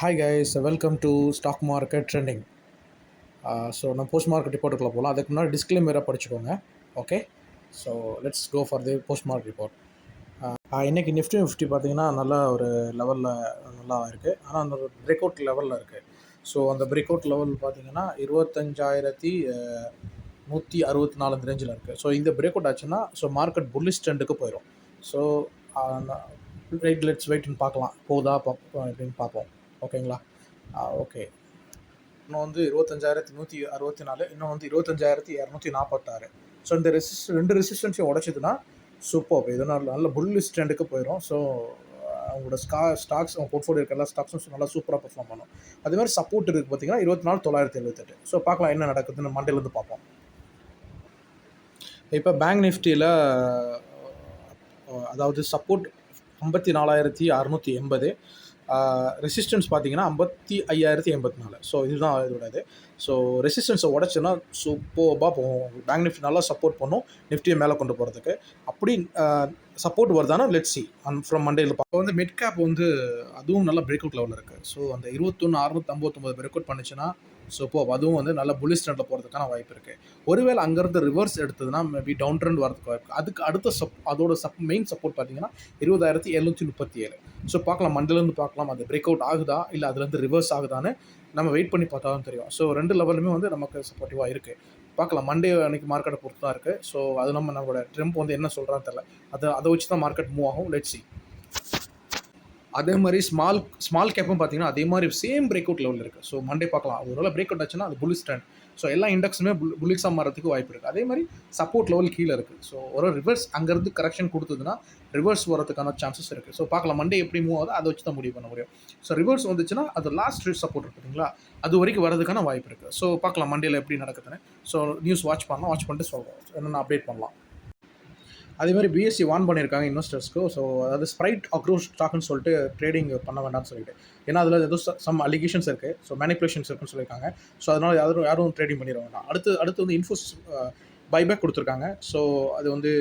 Hi guys, welcome to Stock Market Trending. So நம்ம post market ரிப்போர்ட்டுக்குள்ளே போகலாம். அதுக்கு முன்னாடி டிஸ்க்ளைமராக படிச்சுக்கோங்க. Okay, so let's go for the post market report. இன்றைக்கி நிஃப்டி பார்த்தீங்கன்னா நல்ல ஒரு லெவலில் நல்லா இருக்குது. ஆனால் அந்த ஒரு பிரேக் அவுட் லெவலில் இருக்குது. ஸோ அந்த பிரேக் அவுட் லெவல் பார்த்தீங்கன்னா 25,164 அந்த ரேஞ்சில் இருக்குது. ஸோ இந்த பிரேக் அவுட் ஆச்சுன்னா ஸோ மார்க்கெட் புல்லிஷ் ட்ரெண்டுக்கு போயிடும். ஸோ லெட்ஸ் வெயிட்னு பார்க்கலாம், போதா அப்படின்னு பார்ப்போம். ஓகேங்களா? ஓகே, இன்னும் வந்து 25,164, இன்னும் வந்து 25,246. ஸோ இந்த ரெண்டு ரெசிஸ்டன்ஸையும் உடைச்சதுன்னா சூப்பர், இதனால் நல்ல புல்லிஷ் ட்ரெண்டுக்கு போயிடும். ஸோ அவங்களோட ஸ்டாக்ஸ், அவங்க போர்ட்ஃபோலியோ இருக்க எல்லா ஸ்டாக்ஸும் நல்லா சூப்பராக பெர்ஃபார்ம் பண்ணும். அதே மாதிரி சப்போர்ட் இருக்குது பார்த்தீங்கன்னா 24,978. ஸோ பார்க்கலாம் என்ன நடக்குதுன்னு மண்டேலேருந்து பார்ப்போம். இப்போ பேங்க் நிஃப்டியில் அதாவது சப்போர்ட் 54,680, ரெசிஸ்டன்ஸ் பார்த்தீங்கன்னா 55,084. ஸோ இதுதான் இதோட இது. ஸோ ரெசிஸ்டன்ஸை உடச்சுன்னா சூப்பராக போகும். பேங்க் நிஃப்டி நல்லா சப்போர்ட் பண்ணும் நிஃப்டியை மேலே கொண்டு போகிறதுக்கு. அப்படி சப்போர்ட் வருதானா லெட்ஸ் சி ஃப்ரம் மண்டேல. இப்போ வந்து மிட் கேப் வந்து அதுவும் நல்ல பிரேக் அவுட் லெவலில் இருக்குது. ஸோ அந்த 21,659 பிரேக் அவுட் பண்ணிச்சுன்னா ஸோ அதுவும் வந்து நல்ல புல்லிஷ் ட்ரெண்டில் போகிறதுக்கான வாய்ப்பு இருக்குது. ஒருவேளை அங்கேருந்து ரிவர்ஸ் எடுத்ததுன்னா மேபி டவுன் ட்ரெண்ட் வரதுக்கு வாய்ப்பு. அதுக்கு அடுத்த அதோட மெயின் சப்போர்ட் பார்த்தீங்கன்னா 20,737. ஸோ பார்க்கலாம், மண்டேலேருந்து பார்க்கலாம் அது பிரேக் அவுட் ஆகுதா இல்லை அதுலேருந்து ரிவர்ஸ் ஆகுதான்னு நம்ம வெயிட் பண்ணி பார்த்தா தான் தெரியும். ஸோ ரெண்டு லெவலுமே வந்து நமக்கு சப்போர்ட்டிவாக இருக்குது. பார்க்கலாம், மண்டே அன்றைக்கி மார்க்கெட்டை பொறுத்து தான் இருக்குது. ஸோ அது நம்மளோட ட்ரம்ப் வந்து என்ன சொல்கிறான்னு தெரியல. அதை வச்சு தான் மார்க்கெட் மூவ் ஆகும். Let's see. அதே மாதிரி ஸ்மால் கேப்பும் பார்த்தீங்கன்னா அதே மாதிரி சேம் பிரேக் அவுட் லெவலில் இருக்குது. ஸோ மண்டே பார்க்கலாம், அது ஒரு பிரேக் அவுட் ஆச்சுன்னா அது புல்லிஷ் ட்ரெண்ட். ஸோ எல்லா இண்டெக்ஸுமே புல்லிஷாக மாறதுக்கு வாய்ப்பு இருக்குது. அதே மாதிரி சப்போர்ட் லெவல் கீழே இருக்குது. ஸோ ஒரு ரிவர்ஸ் அங்கேருந்து கரெக்ஷன் கொடுத்ததுன்னா ரிவர்ஸ் வரதுக்கான சான்சஸ் இருக்குது. ஸோ பார்க்கலாம், மண்டே எப்படி மூவ் ஆகுது அதை வச்சு தான் முடிவு பண்ண முடியும். ஸோ ரிவர்ஸ் வந்துச்சுன்னா அது லாஸ்ட் சப்போர்ட் இருக்குதுங்களா, அது வரைக்கும் வரதுக்கான வாய்ப்பு இருக்குது. ஸோ பார்க்கலாம் மண்டேல எப்படி நடக்குதுன்னு. ஸோ நியூஸ் வாட்ச் பண்ணிட்டு சொல்கிறோம், என்னென்ன அப்டேட் பண்ணலாம். அதே மாதிரி பிஎஸ்சி வார்ன் பண்ணியிருக்காங்க இன்வெஸ்டர்ஸ்க்கு. ஸோ அதாவது ஸ்ப்ரைட் அக்ரோஸ் ஸ்டாக்னு சொல்லிட்டு ட்ரேடிங் பண்ண வேண்டாம்னு சொல்லிட்டு. ஏன்னா அதில் ஏதோ சம் அலிகேஷன்ஸ் இருக்குது. ஸோ மேனிப்புலேஷன்ஸ் இருக்குன்னு சொல்லியிருக்காங்க. ஸோ அதனால் யாரும் ட்ரேடிங் பண்ணிட வேண்டாம். அடுத்து வந்து இன்ஃபோசிஸ் பைபேக் கொடுத்துருக்காங்க. ஸோ அது வந்து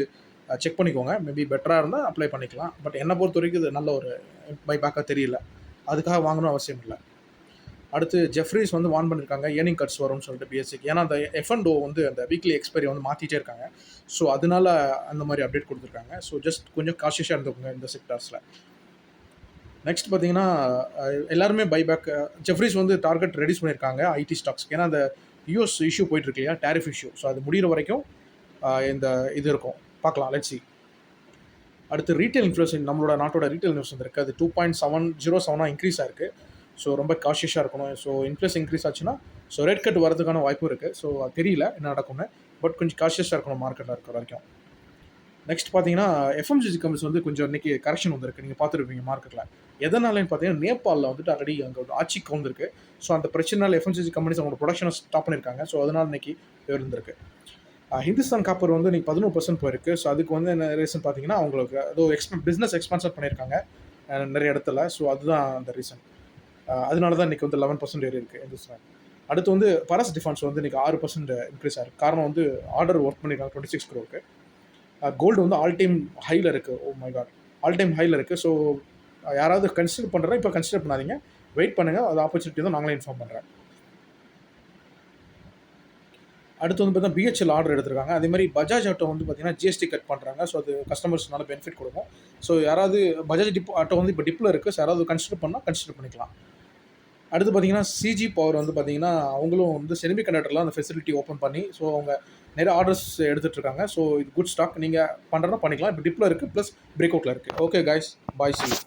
செக் பண்ணிக்கோங்க. மேபி பெட்டராக இருந்தால் அப்ளை பண்ணிக்கலாம். பட் என்னை பொறுத்த வரைக்கும் இது நல்ல ஒரு பைபேக்காக தெரியல. அதுக்காக வாங்கணும் அவசியம் இல்லை. அடுத்து ஜெஃப்ரீஸ் வந்து வார்ன் பண்ணியிருக்காங்க ஏர்னிங் கட்ஸ் வரும்னு சொல்லிட்டு பிஎஸ்சிக்கு. ஏன்னா அந்த F&O வந்து அந்த வீக்லி எக்ஸ்பைரி வந்து மாற்றிட்டே இருக்காங்க. ஸோ அதனால அந்த மாதிரி அப்டேட் கொடுத்துருக்காங்க. ஸோ ஜஸ்ட் கொஞ்சம் காஷியஸாக இருந்துக்கோங்க இந்த செக்டார்ஸில். நெக்ஸ்ட் பார்த்தீங்கன்னா எல்லாருமே பைபேக். ஜெஃப்ரீஸ் வந்து டார்கெட் ரெடியூஸ் பண்ணியிருக்காங்க ஐடி ஸ்டாக்ஸ்க்கு. ஏன்னா அந்த யூஎஸ் இஷ்யூ போயிட்டுருக்கு இல்லையா, டேரிஃப் இஷ்யூ. ஸோ அது முடிகிற வரைக்கும் இந்த இது இருக்கும். பார்க்கலாம், லெட்ஸ் சி. அடுத்து ரீட்டைல் இன்ஃப்ளேஷன், நம்மளோட நாட்டோட ரீட்டைல் இன்ஃப்ளேஷன் இருக்குது. அது 2.707 இன்க்ரீஸ் ஆயிருக்கு. ஸோ ரொம்ப காஷியஸாக இருக்கணும். ஸோ இன்ஃப்ளேஷன் இன்க்ரீஸ் ஆச்சுன்னா ஸோ ரேட் கட் வரதுக்கான வாய்ப்பும் இருக்குது. ஸோ அது தெரியல என்ன நடக்கும்னு. பட் கொஞ்சம் காஷியஸாக இருக்கணும் மார்க்கெட்டில் இருக்கிற வரைக்கும். நெக்ஸ்ட் பார்த்தீங்கன்னா எஃப்எம்சிஜி கம்பெனிஸ் வந்து கொஞ்சம் இன்றைக்கி கரெக்ஷன் வந்திருக்கு. நீங்கள் பார்த்துருப்பீங்க மார்க்கெட்டில். எதனாலன்னு பார்த்தீங்கன்னா நேபாளில் வந்துட்டு ஆல்ரெடி அங்கே ஒரு ஆட்சிக்கு வந்திருக்கு. ஸோ அந்த பிரச்சனைனால எஃப்எம்சிஜி கம்பெனிஸ் அவங்களோட ப்ரொடக்ஷனை ஸ்டாப் பண்ணியிருக்காங்க. ஸோ அதனால் இன்றைக்கி இருந்திருக்கு. ஹிந்துஸ்தான் காப்பர் வந்து இன்றைக்கி 11% போயிருக்கு. ஸோ அதுக்கு வந்து என்ன ரீசன் பார்த்தீங்கன்னா அவங்களுக்கு ஏதோ பிஸ்னஸ் எக்ஸ்பான்ஷன் பண்ணியிருக்காங்க நிறைய இடத்துல. ஸோ அதுதான் அந்த ரீசன். அதனால தான் இன்றைக்கி வந்து 11% ஏறி இருக்குது ஹிந்துஸ்தான். அடுத்து வந்து பரஸ் டிஃபென்ஸ் வந்து இன்றைக்கி 6% இன்க்ரீஸ் ஆகிருக்கு. காரணம் வந்து ஆர்டர் ஒர்க் பண்ணியிருக்காங்க 26 crore. கோல்டு வந்து ஆல் டைம் ஹையில் இருக்குது. Oh my God, all time ஹையில் இருக்குது. ஸோ யாராவது கன்சிடர் பண்ணுறேன், இப்போ கன்சிடர் பண்ணாதீங்க, வெயிட் பண்ணுங்கள். அது ஆப்பர்ச்சுனிட்டி தான் நாங்களே இன்ஃபார்ம் பண்ணுறேன். அடுத்து வந்து பார்த்தீங்கன்னா பிஹெச்எல் ஆர்டர் எடுத்திருக்காங்க. அதே மாதிரி பஜாஜ் ஆட்டோ வந்து பார்த்தீங்கன்னா ஜிஎஸ்டி கட் பண்ணுறாங்க. ஸோ அது கஸ்டமர்ஸ்னால பெனிஃபிட் கொடுக்கும். ஸோ யாராவது பஜாஜ் ஆட்டோ வந்து இப்போ டிப்பில் இருக்குது. ஸோ யாராவது கன்சிடர் பண்ணிக்கலாம். அடுத்து பார்த்தீங்கன்னா சிஜி பவர் வந்து பார்த்தீங்கன்னா அவங்களும் வந்து செமிகண்டக்டர்லாம் அந்த ஃபெசிலிட்டி ஓப்பன் பண்ணி ஸோ அவங்க நிறைய ஆர்டர்ஸ் எடுத்துகிட்ருக்காங்க. ஸோ இது குட் ஸ்டாக். நீங்கள் பண்ணுறதுனா பண்ணிக்கலாம். இப்போ டிப்பில் இருக்குது ப்ளஸ் பிரேக் அவுட்டில் இருக்குது. Okay guys, bye, C you.